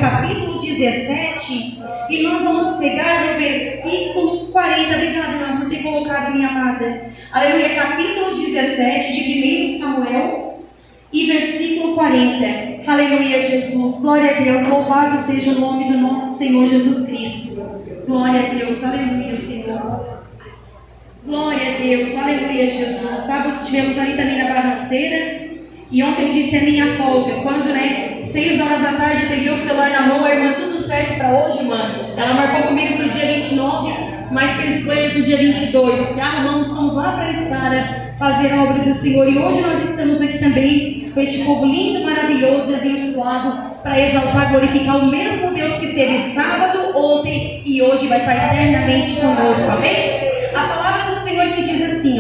capítulo 17, e nós vamos pegar no versículo 40. Obrigada, irmão, por ter colocado, minha amada. Aleluia, capítulo 17 de 1 Samuel e versículo 40. Aleluia, Jesus. Glória a Deus. Louvado seja o nome do nosso Senhor Jesus Cristo. Glória a Deus. Aleluia, Senhor. Glória a Deus. Aleluia, Jesus. Sábado estivemos ali também na Barraceira. E ontem eu disse a minha folga. Quando, 6 horas da tarde, peguei o celular na mão. A irmã, tudo certo para hoje, irmã? Ela marcou comigo para o dia 29, mas fez com ele para o dia 22. E arrumamos, fomos lá para Estara fazer a obra do Senhor. E hoje nós estamos aqui também com este povo lindo, maravilhoso e abençoado para exaltar, glorificar o mesmo Deus que esteve sábado, ontem e hoje vai estar eternamente conosco. Amém? A palavra do Senhor que diz assim,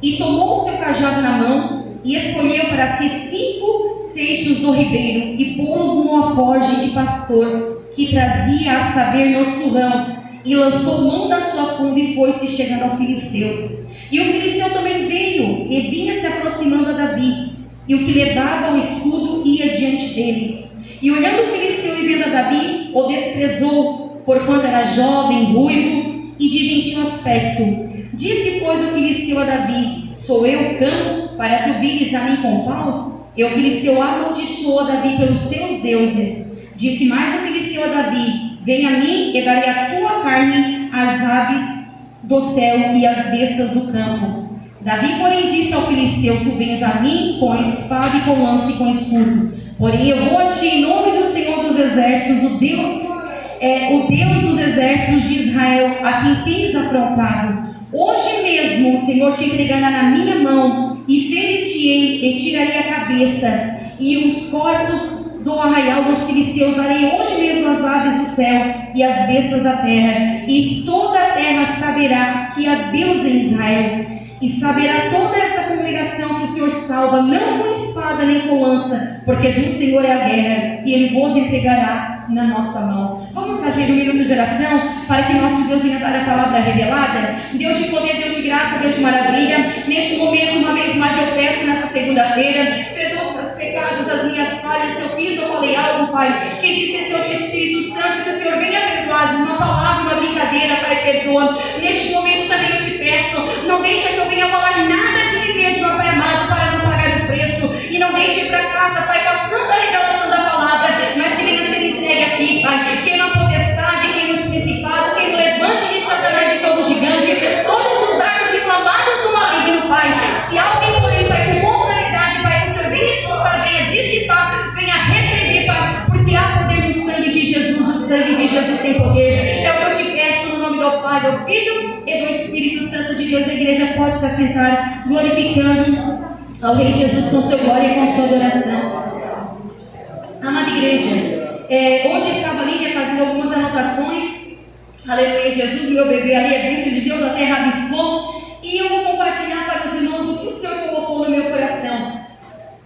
e tomou o seu cajado na mão e escolheu para si 5 seixos do ribeiro e pôs numa forja de pastor que trazia a saber no surrão, e lançou mão da sua funda e foi-se chegando ao filisteu. E o filisteu também veio e vinha se aproximando a Davi, e o que levava o escudo ia diante dele. E olhando o filisteu e vendo a Davi, o desprezou, porquanto era jovem, ruivo e de gentil aspecto. Disse, pois, o filisteu a Davi: sou eu cão, para tu vires a mim com paus? E o filisteu amaldiçoou a Davi pelos seus deuses. Disse mais o filisteu a Davi: vem a mim e darei a tua carne às aves do céu e às bestas do campo. Davi, porém, disse ao filisteu: tu vens a mim com a espada e com lança e com escudo. Porém, eu vou a ti em nome do Senhor dos exércitos, o Deus dos exércitos de Israel, a quem tens afrontado. Hoje mesmo o Senhor te entregará na minha mão, e ferir-te-ei e tirarei a cabeça, e os corpos do arraial dos filisteus darei hoje mesmo às aves do céu e às bestas da terra, e toda a terra saberá que há Deus em Israel. E saberá toda essa congregação que o Senhor salva, não com espada nem com lança, porque do Senhor é a guerra, e Ele vos entregará na nossa mão. Vamos fazer um minuto de oração, para que nosso Deus venha dar a palavra revelada. Deus de poder, Deus de graça, Deus de maravilha, neste momento, uma vez mais eu peço nessa segunda-feira, perdoa os meus pecados, as minhas falhas, se eu fiz ou falei algo, Pai, quem disse esse outro Espírito Santo, que o Senhor venha perdoar, uma palavra, uma brincadeira, Pai, perdoa. Neste momento também eu te peço, não deixa que eu venha falar nada de mim mesmo, Pai amado, para não pagar o preço, e não deixe ir para casa, Pai, com a santa revelação da palavra, mas que venha ser entregue aqui, Pai, quem na potestade, quem nos principado, quem no levante de Satanás de todo gigante, todos os dardos inflamados do maligno, Pai, se alguém porém, Pai, com moralidade, Pai, que o Senhor venha expulsar, venha dissipar, venha repreender, Pai, porque há poder no sangue de Jesus, o sangue de Jesus tem poder. É o que eu te peço no nome do Pai, do Filho e do Espírito Santo de Deus. A igreja pode se assentar, glorificando ao Rei Jesus com sua glória e com sua adoração. Amada igreja, hoje estava ali fazendo algumas anotações. Aleluia, Jesus, meu bebê ali, a bênção de Deus, a terra abençoou. E eu vou compartilhar para os irmãos o que o Senhor colocou no meu coração.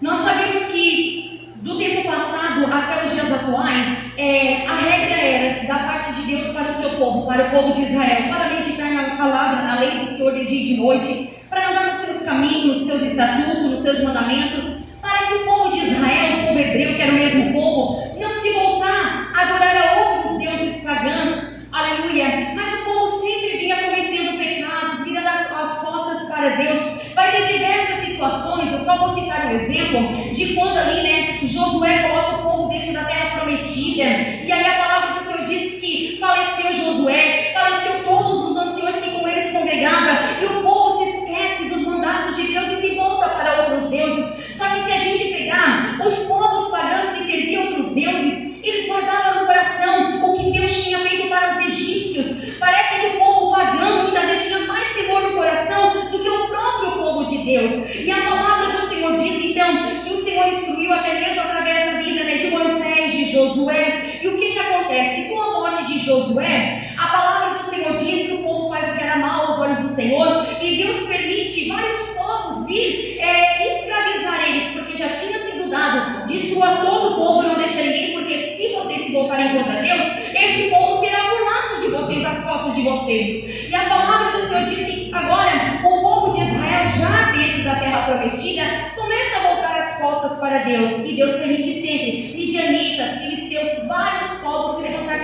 Nós sabemos que do tempo passado até os dias atuais, a regra era da parte de Deus para o seu povo, para o povo de Israel, para meditar na palavra, na lei do Senhor de dia e de noite, para andar nos seus caminhos, nos seus estatutos, nos seus mandamentos, para que o povo de Israel, o povo hebreu, que era o mesmo povo, não se voltar a adorar a outros deuses pagãos, aleluia, mas o povo sempre vinha cometendo pecados, virando as costas para Deus. Vai ter diversas situações, eu só vou citar um exemplo de quando ali, Josué coloca o povo dentro da terra prometida, e aí a palavra do Senhor diz que faleceu Josué, faleceu todos os anciões que com eles congregavam, e o povo se esquece dos mandatos de Deus e se volta para outros deuses. Só que se a gente pegar os povos pagãos que serviam outros deuses, eles guardavam no coração o que Deus tinha feito para os egípcios. Parece que o povo pagão muitas vezes tinha mais temor no coração do que o próprio povo de Deus. E a palavra do Senhor diz então que o Senhor instruiu até mesmo através da vida de Moisés, de Josué. E o que acontece? Com a morte de Josué, a palavra do Senhor diz que o povo faz o que era mal aos olhos do Senhor, e Deus permite vários povos vir escravizar eles, porque já tinha sido dado: destrua todo o povo, não deixa ninguém, porque se vocês se voltarem contra Deus, este povo será por laço de vocês, as costas de vocês. E a palavra do Senhor diz que agora o povo de Israel, já dentro da terra prometida, começa a voltar as costas para Deus, e Deus permite sempre midianitas, filisteus, vários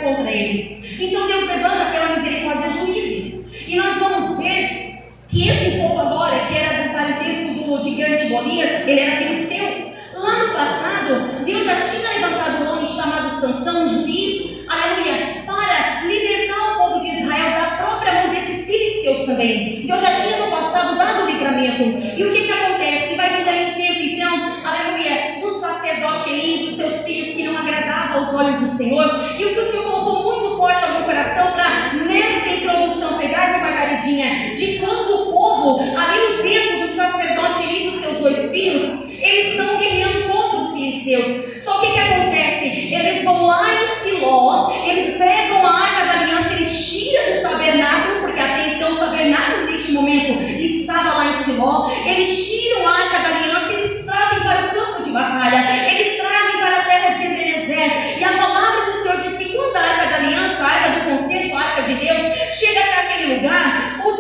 contra eles. Então Deus levanta pela misericórdia juízes. E nós vamos ver que esse povo agora, que era do parentesco do gigante Golias, ele era filisteu. Lá no passado, Deus já tinha levantado um homem chamado Sansão, um juiz, aleluia, para libertar o povo de Israel da própria mão desses filisteus também. Deus já tinha no passado dado o livramento. E o que acontece? Vai vir daí um tempo, então, aleluia, do sacerdote Eli, dos seus filhos que não agradavam aos olhos do Senhor. E o que o Senhor colocou muito forte ao meu coração para, nessa introdução, pegar uma margaridinha, de quando o povo, ali no tempo do sacerdote Eli e dos seus dois filhos, eles estão guerreando contra os filisteus. Só que acontece? Eles vão lá em Siló, eles pegam a arca da aliança, eles tiram do tabernáculo, porque até então o tabernáculo neste momento estava lá em Siló. Eles tiram a arca da aliança e eles trazem para o campo de batalha, eles trazem para a terra de Ebenezer. E a palavra do Senhor diz que quando a arca da aliança, a arca do concerto, a arca de Deus, chega até aquele lugar, os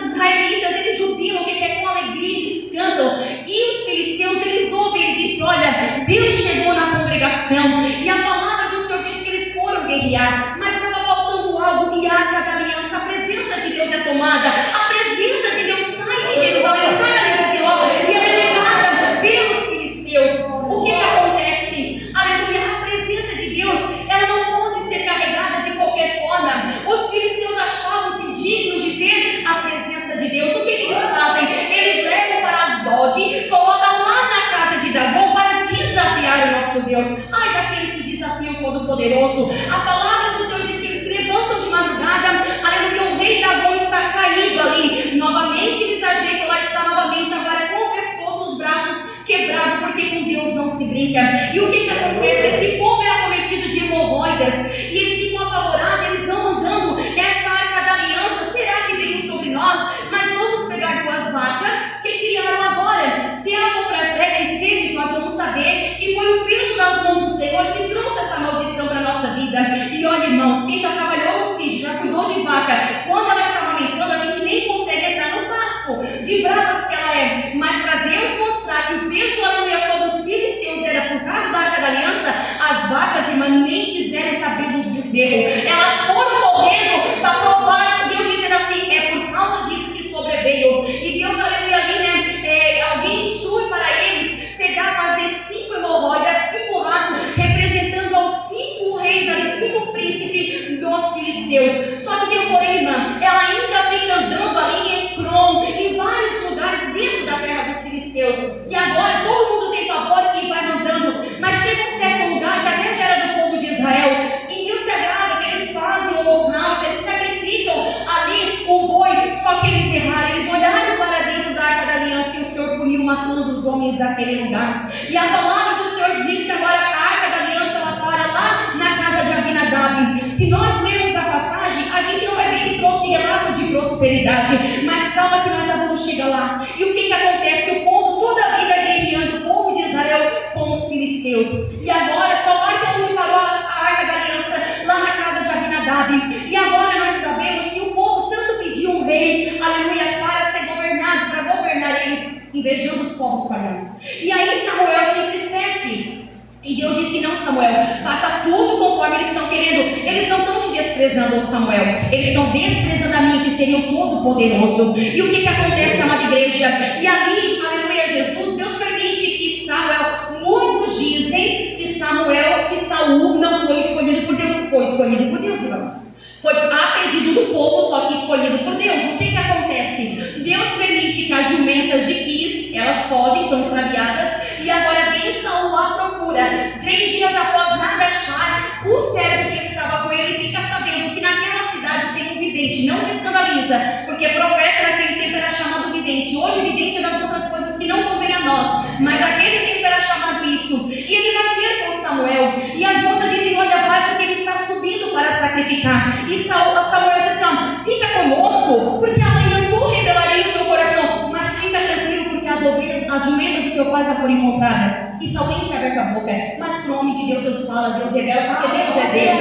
israelitas, eles jubilam, que é com alegria, eles cantam. E os filisteus, eles ouvem, eles dizem: olha, Deus chegou na congregação. E a palavra do Senhor diz que eles foram guerrear, mas estava faltando algo. E a arca da aliança, a presença de Deus é tomada, a presença de Deus sai de Jerusalém, sai da Siló e é levada pelos filisteus. O que acontece? Aleluia, a presença de Deus, ela não pode ser carregada de qualquer forma. Os filisteus achavam-se dignos de ter a presença de Deus. O que eles fazem? Eles levam para Asdod, colocam lá na casa de Dagom para desafiar o nosso Deus. Ai, daquele que desafia o Todo-Poderoso. A palavra do Senhor diz que eles se levantam de madrugada, aleluia, o rei Dagom está caído ali. Novamente eles ajeitam, lá está novamente, agora com o pescoço, os braços quebrados, porque com Deus não se brinca. E o que acontece? Esse povo é acometido de hemorroidas e eles ficam apavorados, eles vão andando essa arca da aliança. Será que veio sobre nós? Mas vamos pegar duas vacas que criaram agora. Se ela for para pé de seres, nós vamos saber que foi o peso das mãos do Senhor que trouxe essa maldição para a nossa vida. E olha, irmãos, quem já trabalhou no sítio, já cuidou de vaca, quando ela está amamentando, a gente nem consegue entrar no pasto, de bravas que ela é. Mas para Deus mostrar que o peso, aleluia, sobre os filisteus era por causa da arca da aliança, as vacas, irmã, nem quiseram saber dos bezerros. Elas foram correndo para provar, Deus dizendo assim: é por causa disso que sobreveio. E Deus, aleluia, ali, né, alguém instrui para eles pegar, fazer 5 hemorroidas, 5 ratos, representando aos 5 reis ali, 5 príncipes dos filisteus. Só que tem um porém, irmã, ela ainda fica andando ali em Ekron, em vários lugares dentro da terra dos filisteus. E agora todo mundo tem pavor e vai andando, mas chega um certo lugar que até já era do povo de Israel, e Deus se agrada que eles fazem o holocausto, eles sacrificam ali o boi. Só que eles erraram, eles olharam para dentro da arca da aliança e o Senhor puniu, matando os homens daquele lugar. E a palavra do Senhor diz que agora a arca da aliança ela para lá na casa de Abinadab. Se nós lermos a passagem, a gente não vai ver que trouxe relato de prosperidade, mas calma que nós já vamos chegar lá. E o que acontece? O povo toda a vida guerreando, o povo de Israel com os filisteus. E agora só marca onde parou a arca da aliança, lá na casa de Abinadab. E agora nós sabemos que o povo tanto pediu um rei, aleluia, para ser governado, para governar eles, invejando os povos pagãos. E aí Samuel se entristece. E Deus disse: não, Samuel, faça tudo conforme eles estão querendo. Eles não estão te desprezando, Samuel, eles estão desprezando a mim, que seria o Todo-Poderoso. E o que acontece, amada igreja? E ali, aleluia, Jesus, Deus permite que Samuel, muitos dizem que Saul não foi escolhido por Deus. Foi escolhido por Deus, irmãos. Foi a pedido do povo, só que escolhido por Deus. O que acontece? Deus permite que as jumentas de Quis, elas fogem, são extraviadas, e agora vem Saul à procura. 3 dias após nada achar, o servo que estava com ele fica sabendo que naquela cidade tem um vidente. Não te escandaliza, porque profeta naquele tempo era chamado vidente. Hoje vidente é das outras coisas que não convém a nós, mas aquele tempo era chamado isso. E ele vai ter com Samuel, e as moças dizem: olha, vai, porque ele está subindo para sacrificar. E Samuel diz assim: ó, fica conosco, porque amanhã tu revelarei o teu coração, mas fica tranquilo, porque as ovelhas, as jumentas do teu pai já foram encontradas. E Saul enche aberta a boca, mas pro nome de Deus fala, Deus revela, porque Deus é Deus.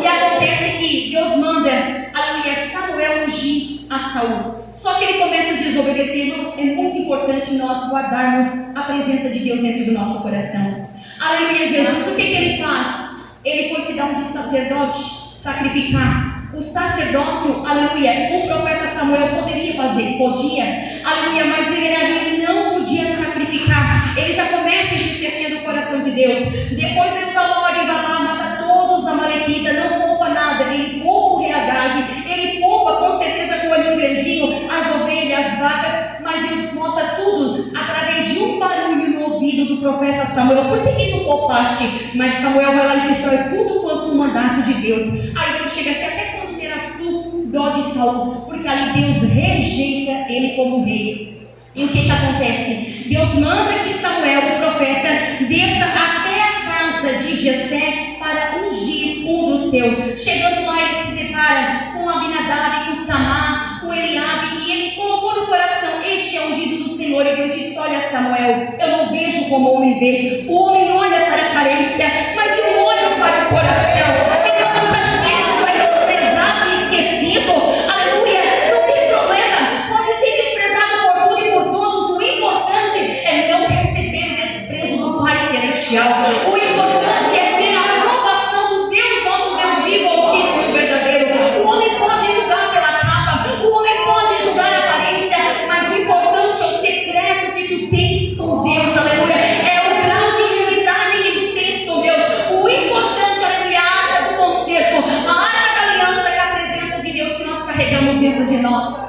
E acontece que Deus manda, aleluia, Samuel ungir a Saul. Só que ele começa a desobedecer. Irmãos, é muito importante nós guardarmos a presença de Deus dentro do nosso coração. Aleluia, Jesus, o que ele faz? Ele foi se dar um de sacerdote. sacrificar. O sacerdócio, aleluia, o profeta Samuel poderia fazer, podia, aleluia, mas ele não podia sacrificar. Ele já começa entristecendo o coração de Deus. Depois ele falou: olha, vai lá, mata todos os amalequitas, não poupa nada. Ele poupa o rei Agag, ele poupa com certeza com o olhinho grandinho, as ovelhas, as vacas, mas Deus mostra tudo através de um barulho no ouvido do profeta Samuel. Por que tu poupaste? Mas Samuel vai lá e destrói tudo quanto o mandato de Deus. Aí Deus chega assim: até quando terás tu dó de Saul? Porque ali Deus rejeita ele como rei. E o que acontece? Deus manda que Samuel, o profeta, desça até a casa de Jessé para ungir um dos seus. Chegando lá, ele se depara com Abinadab, com Samar, com Eliabe, e ele colocou no coração: este é o ungido do Senhor. E Deus disse: olha, Samuel, eu não vejo como o homem vê. O homem olha para a aparência, mas eu olho para o coração. Então, muitas vezes tu és desprezado e esquecido, aleluia, não tem problema, pode ser desprezado por tudo e por todos. O importante é não receber o desprezo do Pai Celestial. O importante é ter a aprovação do Deus, nosso Deus vivo, altíssimo e verdadeiro. O homem pode julgar pela capa, o homem pode julgar a aparência, mas o importante é o secreto que tu tens com Deus, aleluia. É o grau de intimidade que tu tens com Deus. O importante é a arca do concerto, a arca da aliança, que é a presença de Deus que nós carregamos dentro de nós.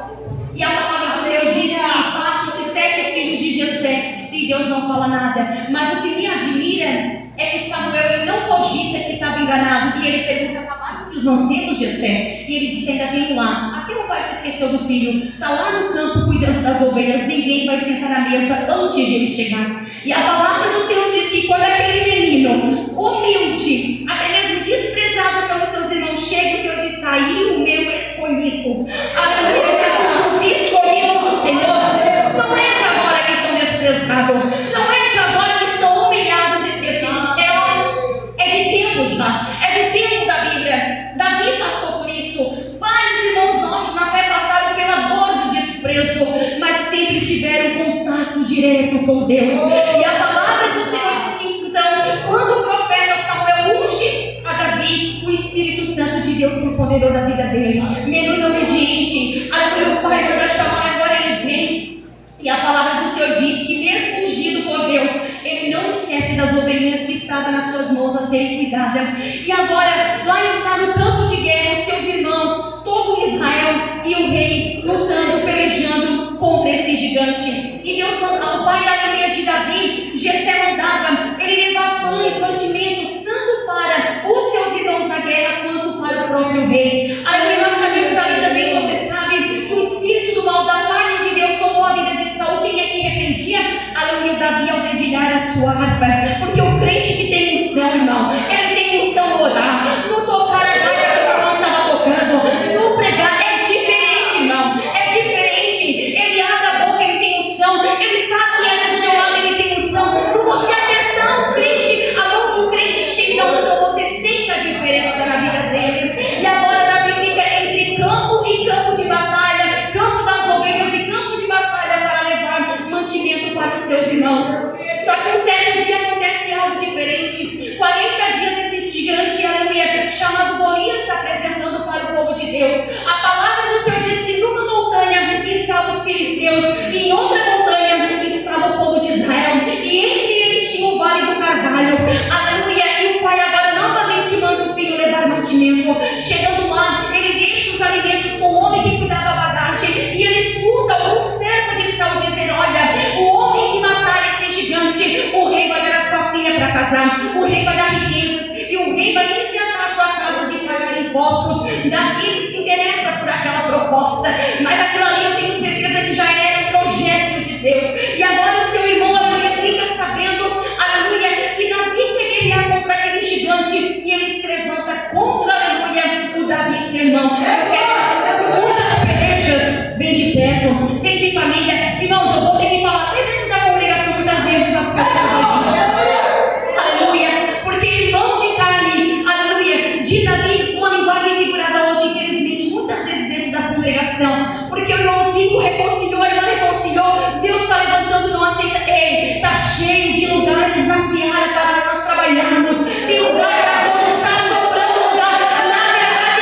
E a palavra do Senhor diz que passam-se 7 filhos de Jessé e Deus não fala nada. Mas o que me admira é que Samuel, ele não cogita que estava enganado. E ele pergunta: acabaram-se os mancebos, Jessé? E ele disse: ainda tem lá. Aqui o pai se esqueceu do filho, está lá no campo cuidando das ovelhas. Ninguém vai sentar na mesa antes de ele chegar. E a palavra do Senhor diz que quando aquele menino humilde, até mesmo desprezado pelos seus irmãos, chega, o Senhor diz: aí o meu escolhido. Aleluia. Jesus, os escolhidos do Senhor não é de agora que são desprezados, não é de agora que são humilhados e esquecidos. É de tempo já, é do tempo da Bíblia. Davi passou por isso. Vários irmãos nossos na fé passaram pela dor do desprezo, mas sempre tiveram contato direto com Deus. E a palavra do Senhor diz que então, quando o profeta Samuel unge a Davi, o Espírito Santo de Deus se empoderou da vida dele. Menino obediente, aleluia, o pai manda chamar, agora ele vem. E a palavra do Senhor diz que mesmo ungido por Deus, ele não esquece das ovelhinhas que estavam nas suas mãos a serem cuidadas. E agora, lá está no campo de guerra, os seus irmãos, todo Israel e o rei lutando, pelejando contra esse gigante. E Deus mandava, o pai, aleluia, de Davi, Jessé mandava ele levar pães, mantimentos, tanto para os seus irmãos na guerra, quanto para o próprio rei. Aleluia, nós sabemos ali também, você sabe, que o espírito do mal da parte de Deus tomou a vida de Saul. Quem é que repreendia? Aleluia, Davi, ao dedilhar a sua harpa. Porque o crente que tem unção, irmão, ele tem unção no orar, no tocar a gaita que o irmão estava tocando, no pregar. É diferente, irmão, é diferente. Ele abre a boca, ele tem unção. Ele está aqui do teu lado, ele tem unção. Por você apertar um crente, a mão de um crente cheio da unção, você sente a diferença na vida dele. E agora Davi fica entre campo e campo de batalha, campo das ovelhas e campo de batalha, para levar mantimento para os seus irmãos. Só que um certo dia acontece algo diferente. 40 dias esse gigante, aleluia, chamado Golias, se apresentando para o povo de Deus. A palavra do Senhor diz que numa montanha estavam os filisteus, e em outra montanha estava o povo de Israel, e entre eles tinha o vale do Carvalho. Aleluia. E o pai agora novamente manda o filho levar mantimento. Chegando lá, ele deixa os alimentos com o homem que cuidava da bagagem, e ele escuta um servo de Saul dizer: olha, o homem que matar esse gigante, o rei vai dar a sua filha para casar, o rei vai dar riquezas, e o rei vai isentar a sua casa de pagar impostos. Davi ele se interessa por aquela proposta, mas aquilo ali eu tenho certeza que já era um projeto de Deus. E agora o seu irmão, aleluia, fica sabendo, aleluia, que Davi quer guerrear contra aquele gigante, e ele se levanta contra, aleluia, o Davi, seu irmão. Eu quero que muitas pelejas vem de perto, vem de família. Irmãos, eu vou ter que falar até dentro da congregação muitas vezes as coisas da vida. Aleluia, porque irmão de carne, aleluia, de Davi, uma linguagem figurada hoje, infelizmente, muitas vezes dentro da congregação, porque o irmãozinho reconciliou, a irmã reconciliou, Deus está levantando, não aceita. Ei, está cheio de lugares na seara para nós trabalharmos, tem lugar para todos, está sobrando lugar. Na verdade,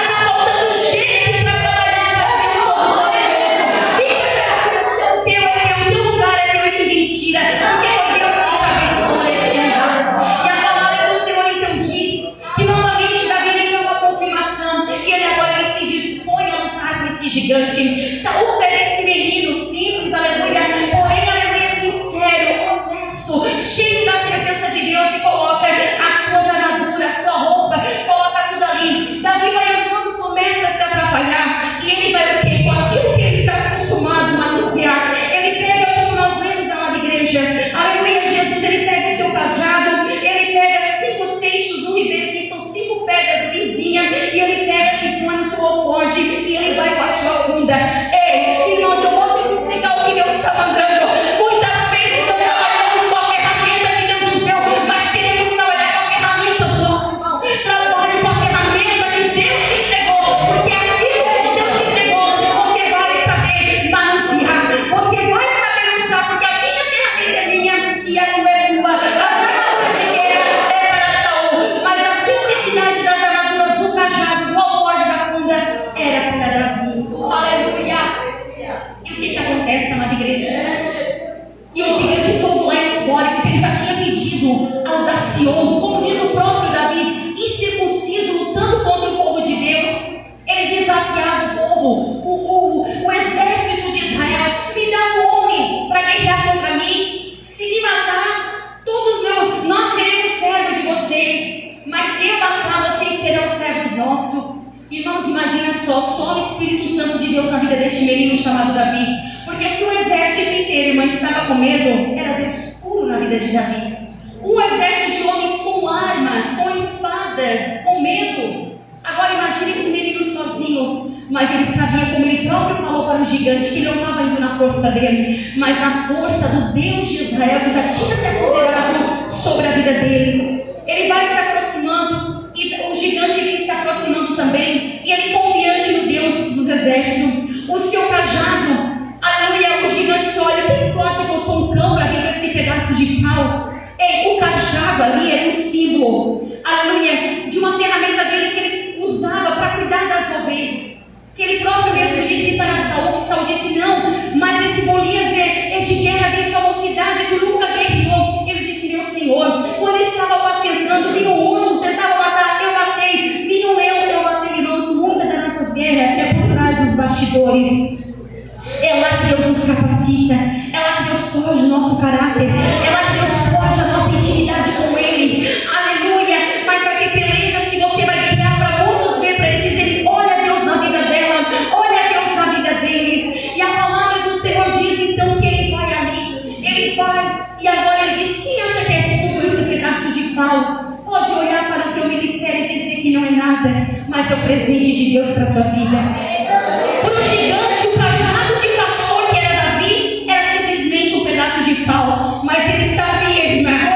gigante. Saul pega esse menino simples, aleluia, porém, aleluia, sincero, honesto, cheio da presença de Deus, e coloca as suas armaduras, sua roupa, coloca tudo ali. Davi vai andando, começa a se atrapalhar, e ele vai o quê? Com aquilo que ele está acostumado a manusear. Ele pega, como nós lemos, amada igreja, aleluia, Jesus, ele pega seu cajado, ele pega 5 seixos do ribeiro, que são 5 pedras vizinhas, e ele pega e põe no seu alforje, e ele vai com a sua funda. Ei, irmãos, eu vou ter que pegar o que Deus está mandando. Muitas vezes não trabalhamos com a ferramenta que Deus nos deu, mas queremos trabalhar com a ferramenta do nosso irmão. Trabalhe com a ferramenta que Deus te entregou, porque aquilo que Deus te entregou, você vai saber manusear, você vai saber usar, porque a minha ferramenta é minha e a tua é tua. As armaduras de guerra é para Saul, mas a simplicidade das armaduras do cajado, do alforje da funda, era para Davi. Aleluia! E o que acontece, amada igreja? E o gigante todo lá eufórico, porque ele já tinha pedido, audacioso, como diz o próprio Davi, incircunciso, lutando contra o povo de Deus. Ele desafiava o povo, o exército de Israel: me dá um homem para guerrear contra mim. Se me matar, nós seremos servos de vocês, mas se eu matar, vocês serão servos nossos. Irmãos, imagina só o Espírito Santo de Deus na vida deste menino chamado Davi. Porque se o exército inteiro, irmã, estava com medo, era Deus puro na vida de Davi. Um exército de homens com armas, com espadas, com medo. Agora imagine esse menino sozinho. Mas ele sabia, como ele próprio falou para o gigante, que ele não estava indo na força dele, mas na força do Deus de Israel, que já tinha se apoderado sobre a vida dele. Ele vai se aproximando, e o gigante vem se aproximando também, e ele, confiante no Deus dos exércitos, o seu cajado, aleluia, o gigante olha: quem tu acha que eu sou um cão para vir com esse pedaço de pau? Ei, o cajado ali era um símbolo, aleluia, de uma ferramenta dele que ele usava para cuidar das ovelhas. Que ele próprio mesmo disse para Saul, que Saul disse: não, mas esse Golias é de guerra, vem sua mocidade, tu nunca guerreou. Ele disse: meu Senhor, quando ele estava apacentando, vinha um urso, tentava matar, eu matei, vinha um leão, eu matei. Irmãos, muitas das nossas guerras é por trás dos bastidores. É lá que Deus nos capacita, é lá que Deus forja o nosso caráter, é lá que Deus forja a nossa intimidade com Ele, aleluia. Mas vai ter pelejas que você vai guerrear para muitos ver, para eles dizerem: olha Deus na vida dela, olha Deus na vida dele. E a palavra do Senhor diz então que ele vai ali, ele vai, e agora ele diz: quem acha que é tu com esse pedaço de pau? Pode olhar para o teu ministério e dizer que não é nada, mas é o presente de Deus para a tua vida. Para o gigante, o cajado de pastor que era Davi era simplesmente um pedaço de pau, mas ele sabia, irmã.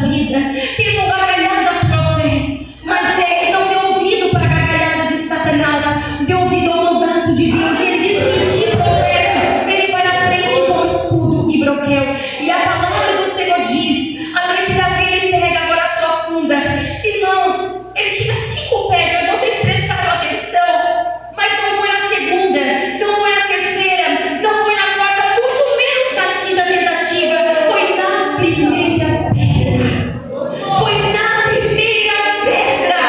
vida, tentam gargalhar da tua fé, mas não dê ouvido para a gargalhada de Satanás, dê ouvido ao mandato de Deus. E ele diz que te protege, ele vai na frente com escudo e broquel. E a palavra do Senhor diz, além que Davi ele pega agora a sua funda, irmãos, ele tira 5 pedras, vocês prestaram atenção, mas não foi na segunda, não foi na terceira, não foi na quarta, muito menos na quinta tentativa, foi na primeira pedra. Foi na primeira pedra.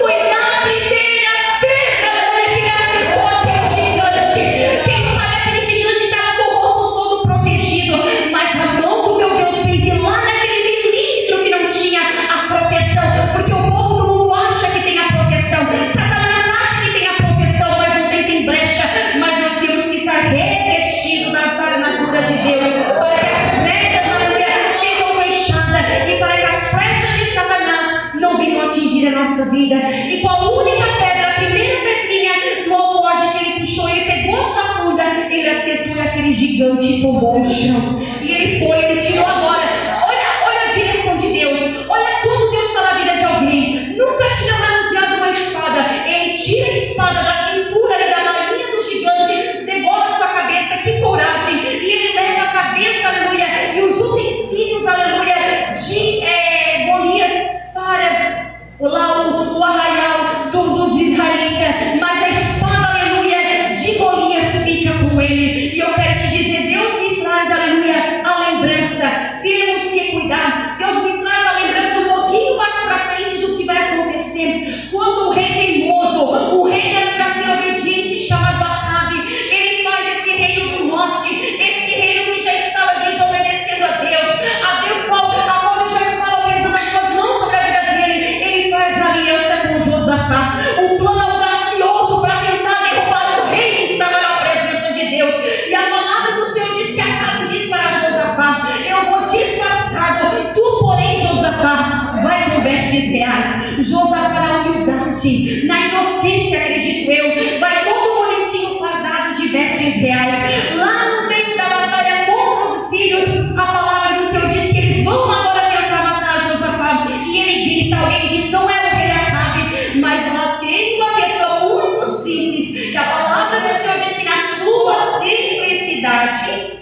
Foi na primeira pedra. Olha que acertou aquele gigante. Quem sabe aquele gigante estava com o rosto todo protegido, mas a mão do meu Deus fez ir lá naquele milímetro que não tinha a proteção, porque o povo do mundo acha que tem a proteção, Satanás acha que tem a proteção, mas não tem brecha. Mas nós temos que estar revestidos das armaduras de Deus, para que as brechas, aleluia, sejam fechadas e para que as flechas de Satanás não venham atingir a nossa vida. E com a única pedra, a primeira pedrinha do alforje que ele puxou, ele pegou a sua funda, ele acertou aquele gigante e tombou no chão. E ele tirou agora. Olha a direção de Deus. Olha como Deus está na vida de alguém. Nunca tinha manuseado uma espada. Ele tira a espada da cintura e da malinha do gigante, degola a sua cabeça. Que coragem! E ele leva a cabeça, aleluia, e os utensílios, aleluia, de Golias para lá o arraial dos israelitas. Mas a espada, aleluia, de Golias fica com ele. E eu quero te dizer, Deus me traz, aleluia, a lembrança. Temos que cuidar. Deus me traz a lembrança um pouquinho mais para frente do que vai acontecer. Quando o rei teimoso, o rei que era para ser obediente, chamado Acabe, ele faz esse reino do norte, esse reino que já estava desobedecendo a Deus a qual Deus já estava pesando as suas mãos sobre a vida dele. Ele faz aliança com Josafá, um plano audacioso para tentar derrubar o rei que estava na presença de Deus. E a palavra do Senhor diz que Acabe diz para Josafá: eu vou disfarçado, tu porém, Josafá, vai com vestes reais. Josafá, na humildade, na inocência, acredito eu, vai todo bonitinho fardado de vestes reais. Lá no meio da batalha contra os sírios, a palavra do Senhor diz que eles vão agora tentar matar Josafá. E ele grita, alguém diz, não é o rei Acabe, mas lá tem uma pessoa muito simples, que a palavra do Senhor diz que na sua simplicidade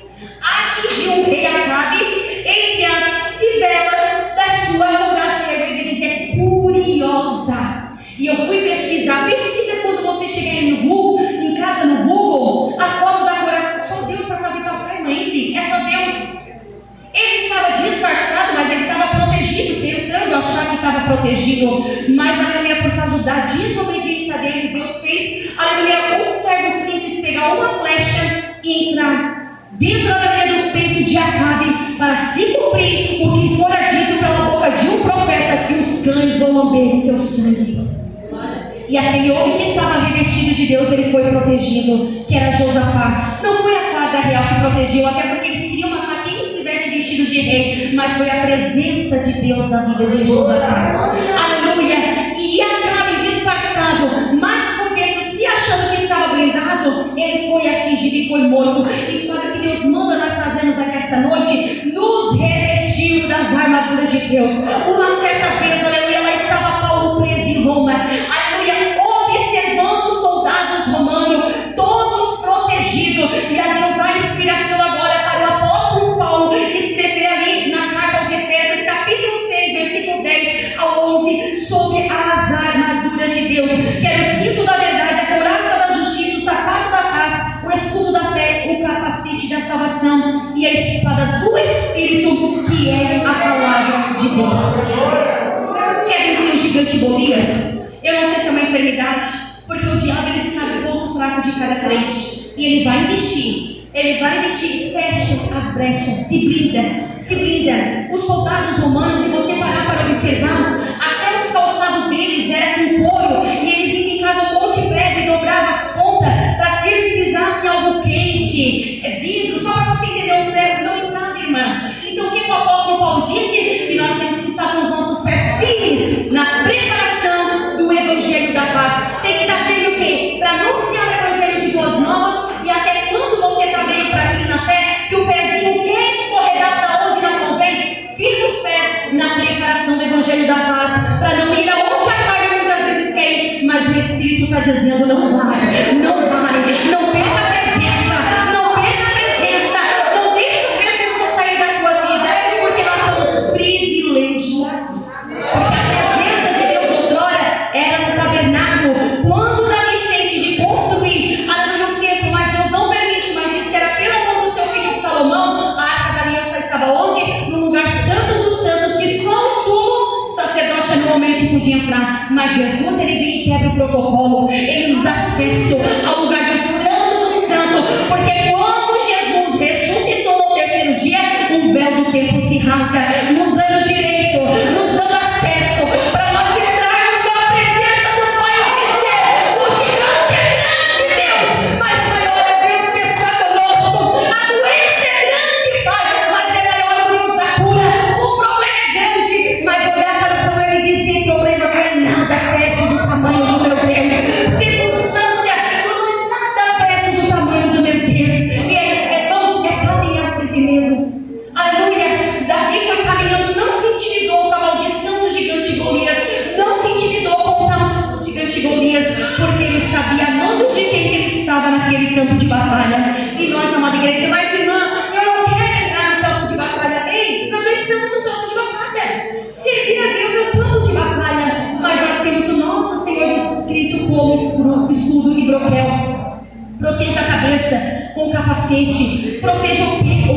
atingiu o rei Acabe entre as fivelas da sua muralha. Ele diz, é curiosa. E eu fui pesquisar. Pesquisa quando você chegar aí no Google, em casa no Google, a foto da coração. Só Deus para fazer passar uma entre. É só Deus. Ele estava disfarçado, mas ele estava protegido, tentando achar que estava protegido. Mas, aleluia, por causa da desobediência deles, Deus fez, aleluia, um servo simples pegar uma flecha e entrar dentro do peito de Acabe, para se cumprir o que fora dito pela boca de um profeta, que os cães vão lamber o teu sangue. E aquele homem que estava revestido de Deus, ele foi protegido, que era Josafá. Não foi a farda real que protegeu, até porque eles queriam matar quem estivesse vestido de rei, mas foi a presença de Deus na vida de Josafá. Aleluia! E Acabe disfarçado, mas por dentro, se achando que estava blindado, ele foi atingido e foi morto. E sabe o que Deus manda nós fazermos aqui esta noite? Nos revestir das armaduras de Deus. Uma certa vez, aleluia, lá estava Paulo preso em Roma, aleluia, observando os soldados romanos, todos protegidos. E a Deus dá inspiração agora para o apóstolo Paulo escrever ali na carta aos Efésios, capítulo 6, versículo 10 ao 11, sobre as armaduras de Deus, que era o cinto da verdade, a couraça da justiça, o sapato da paz, o escudo da fé, o capacete da salvação e a espada do Espírito, que é a palavra de Deus. Quer vencer o gigante Golias? Eu não sei se é uma enfermidade, porque o diabo ele sabe o ponto fraco de cada crente, e ele vai investir. Ele vai investir, fecha as brechas, se blinda, se blinda. Os soldados romanos, se você parar para observar, até os calçados deles era com couro, e eles ficavam um monte de prego e dobravam as pontas, para se eles pisassem algo quente, vidro, só para você entender, um prego não entrava, irmã. Então o que o apóstolo Paulo disse? Que nós temos que estar com os nossos pés firmes na preparação do evangelho da paz. Tem que estar firme o quê? Para anunciar o evangelho de boas novas, e até quando você está bem fraquinho na fé, que o pezinho quer escorregar para onde não convém, firme os pés na preparação dizendo: não vai, não vai, não perca a presença, não perca a presença, não deixe a presença sair da tua vida, porque nós somos privilegiados. Porque a presença de Deus outrora era no tabernáculo. Quando Davi sente de construir, aleluia, o templo, mas Deus não permite, mas diz que era pela mão do seu filho Salomão, a arca da aliança estava onde? No lugar santo dos santos, que só o sumo sacerdote anualmente podia entrar. Mas Jesus, ele vem e quebra o protocolo, ele nos dá acesso ao lugar do santo do santo, porque quando Jesus ressuscitou no terceiro dia, o véu do templo se rasga, nos dando direito, nos dando acesso para nós entrarmos na presença do Pai e dizer: o gigante é grande, Deus, mas maior é Deus que está conosco. A doença é grande, Pai, mas é maior o Deus da cura. O problema é grande, mas olhar para o problema e dizer: sem problema, não é nada perto do tamanho do meu Deus. Circunstância não é nada perto do tamanho do meu Deus. E vamos caminhar sem ter medo. Aleluia. Davi foi caminhando, não se intimidou com a maldição do gigante Golias, não se intimidou com o tamanho do gigante Golias, porque ele sabia a mão de quem ele estava naquele campo de batalha. E nós, amada igreja: mas irmã, eu não quero entrar no campo de batalha. Ei, nós já estamos no campo de batalha. Servir a Deus é um campo de batalha, mas nós temos o nosso Senhor Jesus Cristo como escudo e broquel. Proteja a cabeça com o capacete, proteja o peito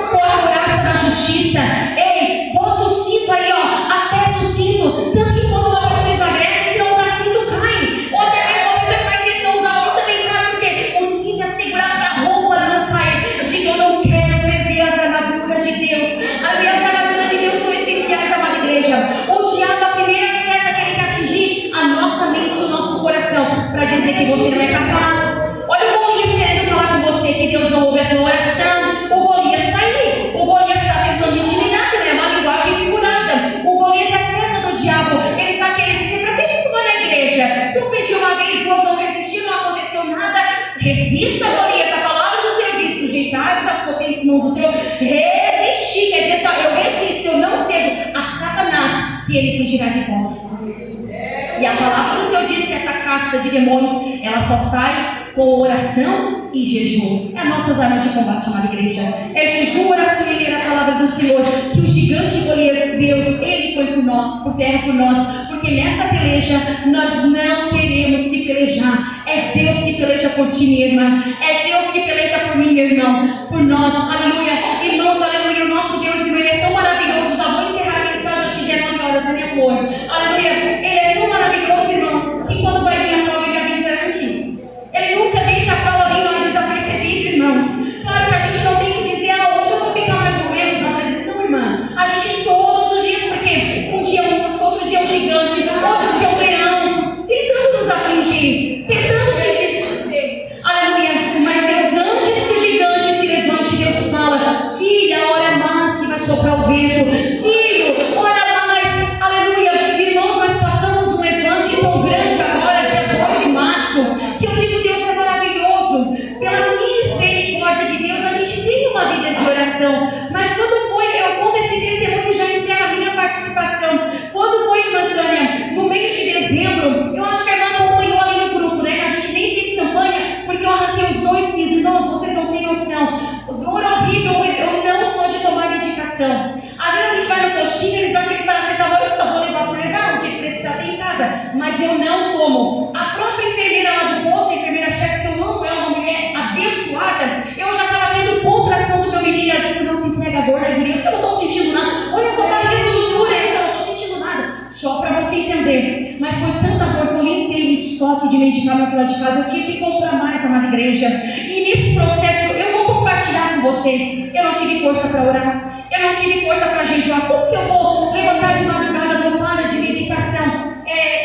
com a couraça da justiça. Ei, bota o cinto aí, ó, aperta o cinto, tanto que quando uma pessoa emagrece, se não usar cinto, cai. Ou até mesmo uma pessoa que faz isso, não usar cinto, também cai, porque o cinto é segurar para a roupa não cair. Diga: eu não quero perder as armaduras de Deus. As armaduras de Deus são essenciais, amada igreja. O diabo, a primeira seta que ele quer atingir a nossa mente e o nosso coração, para dizer que você não é capaz. Olha o Golias querendo falar com você que Deus não ouve a tua oração. O Golias está aí. O Golias está tentando intimidar, né? É uma linguagem figurada. O Golias é a seta do diabo. Ele está querendo dizer: para que tu vai na igreja? Tu pediu uma vez, Deus não resistiu, não aconteceu nada. Resista, Golias. A palavra do Senhor diz: sujeitai-vos às potentes mãos do Senhor. Resistir quer dizer só: eu resisto, eu não cedo a Satanás, que ele fugirá de vós. E a palavra do Senhor diz que essa casta de demônios, ela só sai com oração e jejum. É nossas armas de combate, amada igreja. É jejum, oração e ler a palavra do Senhor. Que o gigante Golias, Deus, ele foi por terra por nós. Porque nessa peleja nós não queremos que pelejar. É Deus que peleja por ti, minha irmã. É Deus que peleja por mim, meu irmão. Por nós, aleluia. Irmãos, aleluia. O nosso Deus, ele é tão maravilhoso. Já vou encerrar a mensagem, acho que já é 9 horas, né, minha flor? Aleluia. Ele é tão maravilhoso, irmãos, que quando vai vir a prova, ele avisa antes. Ele nunca deixa a prova vir mais desapercebido, irmãos. Claro que a gente não tem que dizer: hoje eu vou ficar mais ou menos na presença. Não, irmã. A gente todos os dias, porque um dia um urso, outro dia um gigante, outro dia um leão, tentando nos afligir, tentando te distorcer. Aleluia. Mas Deus, antes que o gigante se levante, Deus fala: filha, ora mais que vai soprar o vento. Filho, ora mais. Aleluia. Irmãos, nós passamos um levante tão grande agora, dia 2 de março, que eu digo: Deus é maravilhoso. Pela misericórdia de Deus, a gente tem uma vida de oração. Mas quando foi, eu conto esse testemunho e já encerro a minha participação. Quando foi, irmã Tânia, no mês de dezembro, eu acho que a irmã acompanhou ali no grupo, né? A gente nem fez campanha, porque eu arranquei os 2 sisos. Irmãos, vocês não têm noção. Dor horrível, eu não sou de tomar medicação. Às vezes a gente vai no postinho, eles dão aquele paracetamol, eu só vou levar por levar, o dia que precisar ter em casa. Mas eu não tomo. A própria enfermeira lá do posto, a enfermeira-chefe, que eu amo, é uma mulher abençoada, eu já estava tendo contração do meu menino, ela disse: não se entrega a dor da guria. Eu disse: eu não estou sentindo nada. Olha, a tua barriga é tudo dura. Eu disse: eu não estou sentindo nada. Só para você entender. Mas foi tanta dor que eu nem tenho estoque de medicamento lá de casa, eu tinha que comprar mais, amada igreja. E nesse processo, eu vou compartilhar com vocês. Eu não tive força para orar. Eu não tive força para jejuar. Como que eu vou levantar de madrugada dopado de medicação,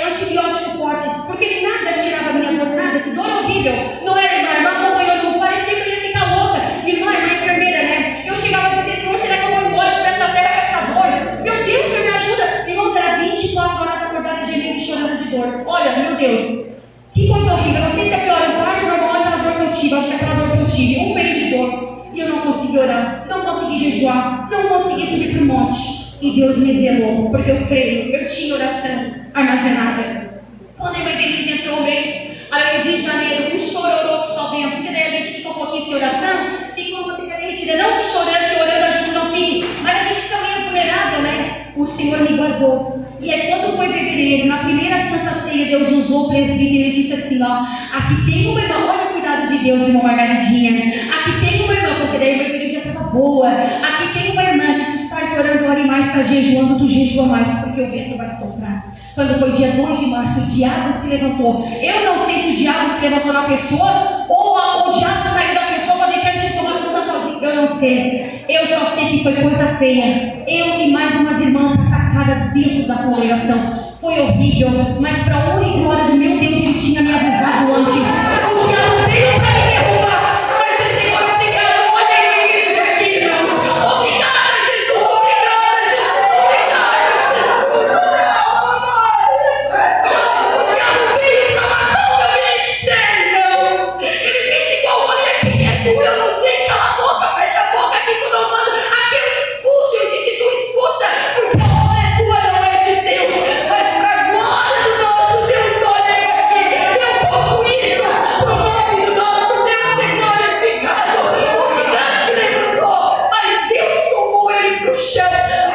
antibiótico fortes? Porque nada tirava a minha dor, nada. Que dor horrível. Não era, irmã? A irmã acompanhou, não parecia que eu ia ficar louca. Irmã, enfermeira, né? Eu chegava a dizer: Senhor, será que eu vou embora dessa terra com essa dor? Meu Deus, Senhor, me ajuda. Irmãos, era 24 horas acordada, gemendo e chorando de dor. Olha, meu Deus, que coisa horrível. Não sei se é pior, o parto normal é aquela dor que eu tive. Acho que é aquela dor que eu tive. 1 mês de dor. E eu não consegui orar, não consegui jejuar, não consegui subir para o monte. E Deus me zelou, porque eu creio, eu tinha oração armazenada. Quando a irmã Denise entrou um mês, o Senhor me guardou. E aí quando foi fevereiro, na primeira Santa Ceia, Deus usou o presbítero e disse assim, ó, aqui tem uma irmã, olha o cuidado de Deus, irmã Margaridinha, aqui tem uma irmã, porque daí a minha igreja estava boa, aqui tem uma irmã que se tu estás orando, ore mais, está jejuando, tu jejua mais, porque o vento vai soprar. Quando foi dia 2 de março, o diabo se levantou. Eu não sei se o diabo se levantou na pessoa ou o diabo saiu da pessoa para deixar ele se tomar conta sozinho. Eu não sei. Eu só sei que foi coisa feia. Eu e mais umas irmãs atacadas dentro da congregação. Foi horrível, mas para honra e glória do meu Deus, ele tinha me avisado antes. O diabo veio para me derrubar, mas o Senhor me obrigado. Olha a igreja aqui, irmãos. Obrigada, Jesus. Obrigada, Jesus. Obrigada, Jesus. O diabo veio para matar o meu ministério, irmãos. Ele fez igual, olha, quem é tu? Eu não sei, cala a boca, fecha a boca, aqui tu não manda. Aqui eu expulso, eu disse tu expulsa, porque a obra é tua, não é de Deus. Mas para a glória do nosso Deus, olha eu aqui, eu corro isso, o nome do nosso Deus ser glorificado. O gigante levantou, mas Deus tomou ele para o chão.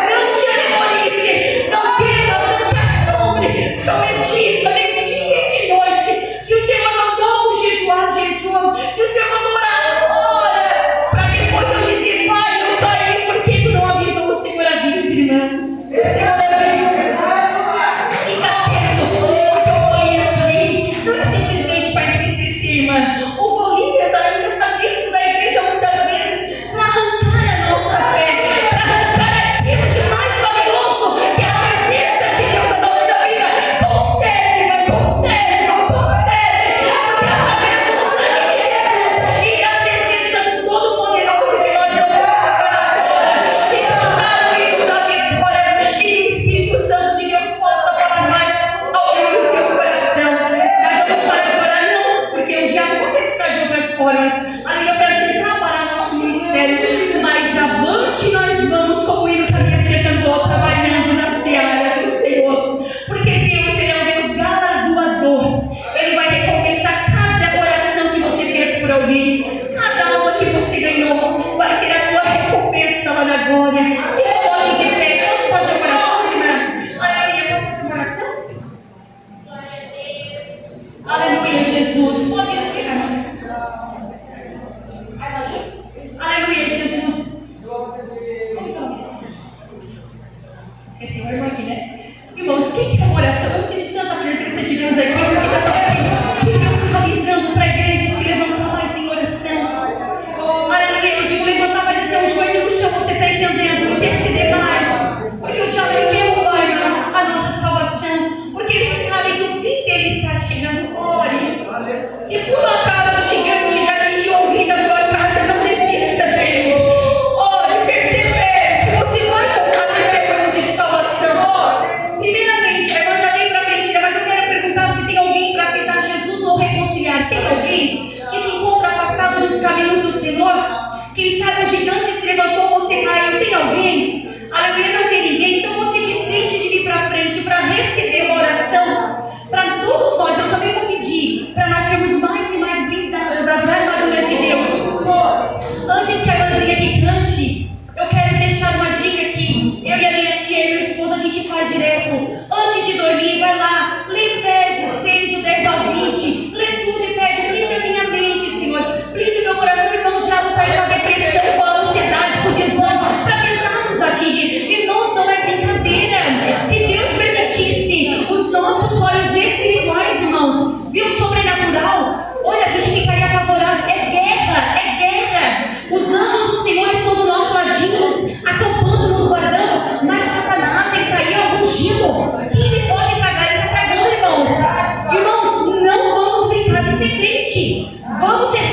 Não te atemorize, não temas, não te assombre, só medita de dia e de noite. Se o Senhor mandou jejuar, jejua. Se o Senhor mandou orar, ora. Para depois eu dizer, pai, eu caí, porque tu não avisou? O Senhor avisa, irmãos. O Senhor avisa. Fica perto, porque eu conheço ele. Não é simplesmente para entristecer, irmã. O Golias ainda está dentro da igreja muitas vezes para arrancar a nossa fé, para arrancar aquilo de mais valioso que é a presença de Deus na nossa vida. Consegue, mas consegue, não consegue. Porque através do sangue de Jesus e da presença do Todo-Poderoso que nós vamos cantar agora, e cantar o hino da vitória, e o Espírito Santo de Deus possa falar mais ao meu e ao teu coração. Mas vamos parar de orar, não, porque o diabo vai tentar de outras formas, além para tentar parar nosso ministério. Mas avante nós vamos, como o hino que a minha tia cantou, trabalhando na seara do Senhor. Porque Deus, Ele é um Deus galardoador. Ele vai recompensar cada oração que você fez por alguém, cada alma que você ganhou, vai ter a tua recompensa lá na glória. Se coloque de pé, posso fazer uma oração, irmã? Aleluia, posso fazer uma oração? Aleluia, Jesus. Pode ser, amém. Aleluia, Jesus. Esqueci o irmão aqui, né? Irmãos, quem quer uma oração? Eu sinto tanta presença de Deus aqui. Eu sinto assim que Deus está avisando para a igreja se levantar mais em oração. Aleluia, eu digo levantar mais esse joelho no chão, você está entendendo? Interceder mais. Porque o diabo quer roubar, irmãos, a nossa salvação. Porque ele sabe que o fim dele está chegando. Ore. Se por acaso o gigante já atingiu alguém da tua casa, não desista dele. Ore, persevere, que você vai contar testemunho de salvação. Primeiramente, a irmã já veio para frente, mas eu quero perguntar se tem alguém para aceitar Jesus ou reconciliar. Tem alguém que se encontra afastado dos caminhos do Senhor? Quem sabe o gigante se levantou, você caiu. Tem alguém? Aleluia, não tem ninguém. Então você que sente de vir para frente para receber uma oração, para todos nós, eu também vou pedir para nós sermos mais e mais blindados das armaduras de Deus. Antes que a irmãzinha aqui cante, eu quero deixar uma dica aqui. Eu e a minha tia e minha esposa, a gente faz direto. Antes de dormir, vai lá, lê Efésios 6, do 10 ao 20. Lê tudo e pede, blinda minha mente, Senhor. Blinda meu coração, irmão, já não está aí com a depressão, com a ansiedade, com o desânimo, para tentar nos atingir. Irmãos, não é brincadeira. Se Deus permitisse os nossos olhos espirituais, irmãos, viu o sobrenatural, olha, a gente ficaria apavorado. É guerra, é guerra. Os anjos do Senhor estão do nosso ladinho, nos acampando, nos guardando. Mas Satanás, ele está aí rugindo. Quem ele pode tragar? Ele está tragando, irmãos. Irmãos, não vamos brincar de ser crente. Vamos ser